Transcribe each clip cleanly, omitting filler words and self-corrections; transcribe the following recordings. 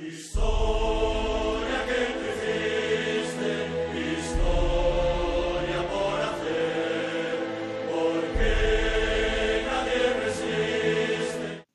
Historia que tú hiciste, historia por hacer, porque nadie resiste.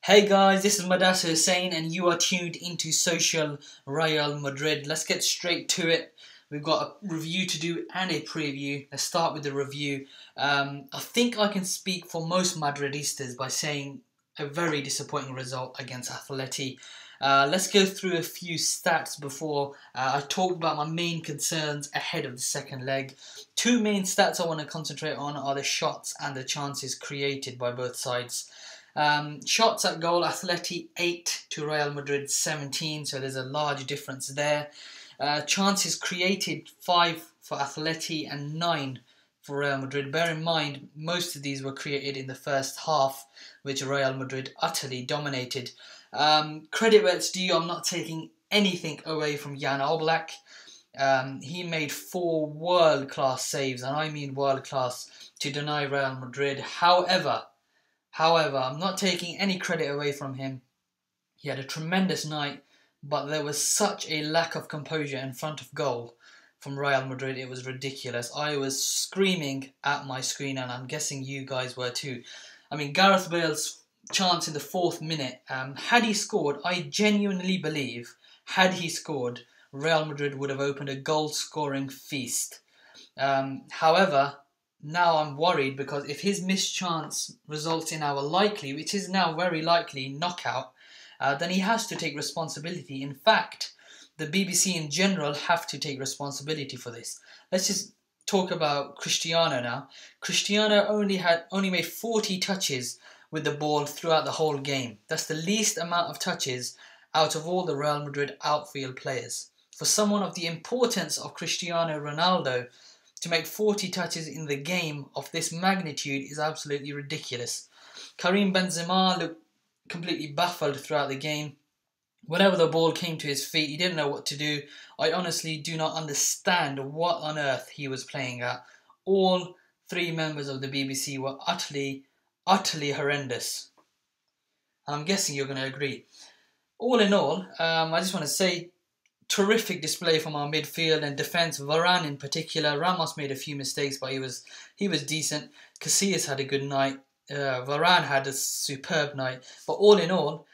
Hey guys, this is Muddassir Hussain and you are tuned into Social Real Madrid. Let's get straight to it. We've got a review to do and a preview. Let's start with the review. I think I can speak for most Madridistas by saying a very disappointing result against Atleti. Let's go through a few stats before I talk about my main concerns ahead of the second leg. Two main stats I want to concentrate on are the shots and the chances created by both sides. Shots at goal, Atleti 8 to Real Madrid 17, so there's a large difference there. Chances created 5 for Atleti and 9 for Real Madrid. Bear in mind, most of these were created in the first half, which Real Madrid utterly dominated. Credit where it's due, I'm not taking anything away from Jan Oblak. He made 4 world-class saves, and I mean world-class, to deny Real Madrid. However, I'm not taking any credit away from him. He had a tremendous night, but there was such a lack of composure in front of goal from Real Madrid. It was ridiculous. I was screaming at my screen, and I'm guessing you guys were too. I mean, Gareth Bale's chance in the 4th minute, had he scored, I genuinely believe, had he scored, Real Madrid would have opened a goal-scoring feast. However, now I'm worried because if his missed chance results in our likely, which is now very likely, knockout, then he has to take responsibility. In fact, the BBC in general have to take responsibility for this. Let's just talk about Cristiano now. Cristiano only made 40 touches with the ball throughout the whole game. That's the least amount of touches out of all the Real Madrid outfield players. For someone of the importance of Cristiano Ronaldo, to make 40 touches in the game of this magnitude is absolutely ridiculous. Karim Benzema looked completely baffled throughout the game. Whenever the ball came to his feet, he didn't know what to do. I honestly do not understand what on earth he was playing at. All 3 members of the BBC were utterly horrendous. I'm guessing you're going to agree. All in all, I just want to say, terrific display from our midfield and defence. Varane in particular. Ramos made a few mistakes, but he was decent. Casillas had a good night. Varane had a superb night. But all in all,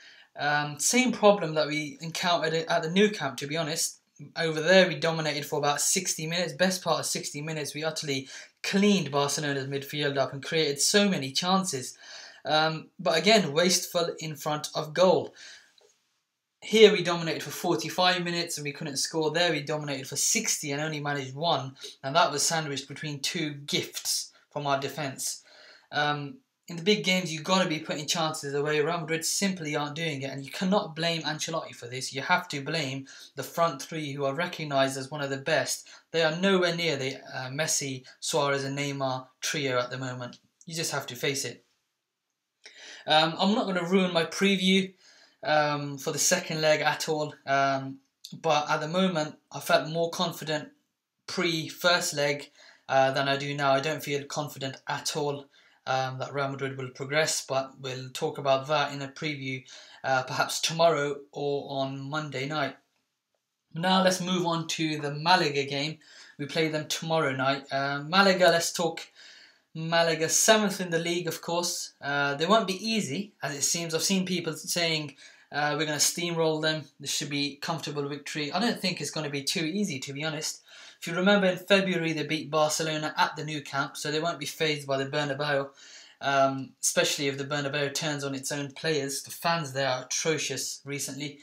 same problem that we encountered at the Nou Camp, to be honest. Over there, we dominated for about 60 minutes. Best part of 60 minutes, we utterly cleaned Barcelona's midfield up and created so many chances. But again, wasteful in front of goal. Here we dominated for 45 minutes and we couldn't score. There we dominated for 60 and only managed 1. And that was sandwiched between 2 gifts from our defence. In the big games, you've got to be putting chances away. Real Madrid simply aren't doing it. And you cannot blame Ancelotti for this. You have to blame the front 3 who are recognised as one of the best. They are nowhere near the Messi, Suarez and Neymar trio at the moment. You just have to face it. I'm not going to ruin my preview for the second leg at all, but at the moment I felt more confident pre-first leg than I do now. I don't feel confident at all that Real Madrid will progress, but we'll talk about that in a preview perhaps tomorrow or on Monday night. Now let's move on to the Malaga game. We play them tomorrow night. Malaga, let's talk Malaga, 7th in the league, of course. They won't be easy, as it seems. I've seen people saying we're going to steamroll them. This should be a comfortable victory. I don't think it's going to be too easy, to be honest. If you remember, in February, they beat Barcelona at the Nou Camp, so they won't be fazed by the Bernabeu, especially if the Bernabeu turns on its own players. The fans there are atrocious recently.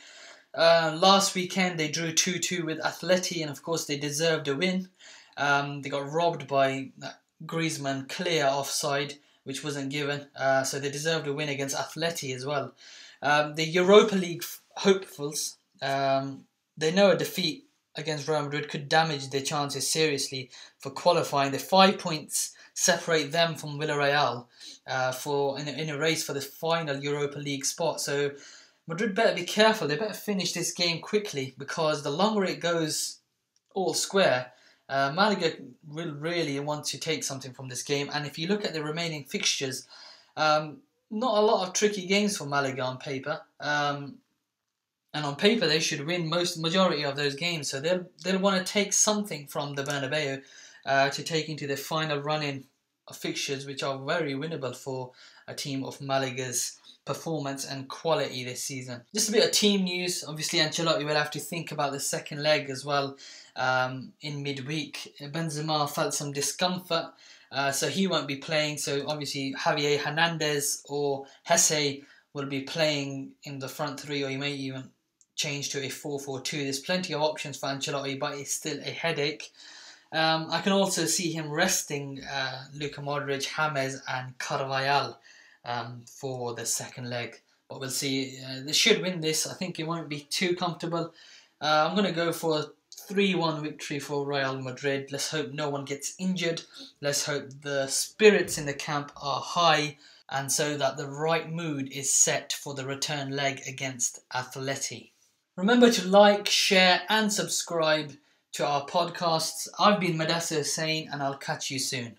Last weekend, they drew 2-2 with Atleti, and of course, they deserved a win. They got robbed by Griezmann, clear offside, which wasn't given, so they deserved a win against Atleti as well. The Europa League hopefuls, they know a defeat against Real Madrid could damage their chances seriously for qualifying. The 5 points separate them from Villarreal in a race for the final Europa League spot. So Madrid better be careful. They better finish this game quickly, because the longer it goes all square, Malaga will really want to take something from this game. And if you look at the remaining fixtures, not a lot of tricky games for Malaga on paper. And on paper, they should win majority of those games. So they'll want to take something from the Bernabeu to take into the final run-in of fixtures, which are very winnable for a team of Malaga's performance and quality this season. Just a bit of team news. Obviously, Ancelotti will have to think about the second leg as well in midweek. Benzema felt some discomfort, so he won't be playing. So obviously, Javier Hernandez or Hesse will be playing in the front three, or he may even change to a 4-4-2. There's plenty of options for Ancelotti, but it's still a headache. I can also see him resting Luka Modric, James and Carvajal for the second leg. But we'll see. They should win this. I think it won't be too comfortable. I'm going to go for a 3-1 victory for Real Madrid. Let's hope no one gets injured. Let's hope the spirits in the camp are high, and so that the right mood is set for the return leg against Atleti. Remember to like, share and subscribe to our podcasts. I've been Muddassir Hussain, and I'll catch you soon.